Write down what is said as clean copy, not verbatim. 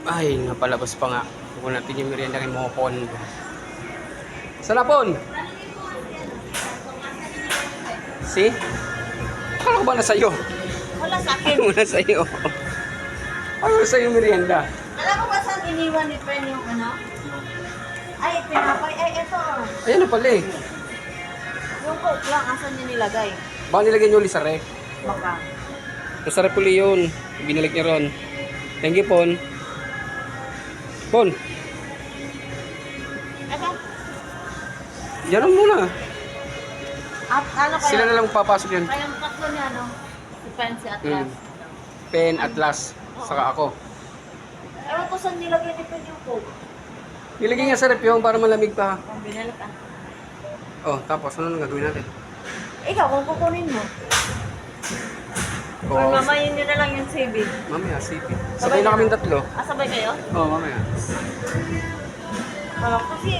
Ay, napalabas pa nga. Huwag natin yung merienda kay Mopon. Saan na, Pon? See? Akala ko ba na sa'yo? Wala sa akin. Wala sa'yo. Ano sa'yo merienda? Alam mo ba saan iniwan ni Pen yung ano? Ay, pinapay. Ay, eto. Ayan na pala eh. Yung coke lang, asan niya nilagay? Baka nilagyan nyo ulit sa ref. Baka. Masarap uli yun. Binalik niya ron. Thank you, Pon. Pon, Eto. yan lang muna. At ano kayo? Sila na lang papasok yan. Kayong tatlo niya, no? Si Pen, si Atlas. Pen, Atlas, saka ako. Ewan ko saan nilagay ni Pen yung coke. Nilagyan nga sa ref yung para malamig pa. Ang binalik ah. Oh, tapos ano nang gagawin natin? Ikaw, kung kukunin mo. Or Oh, mamayin nyo na lang yung saving. mamaya, sipi. Sabay na kaming tatlo. Ah, sabay kayo? Oh, mamaya. Wala kasi,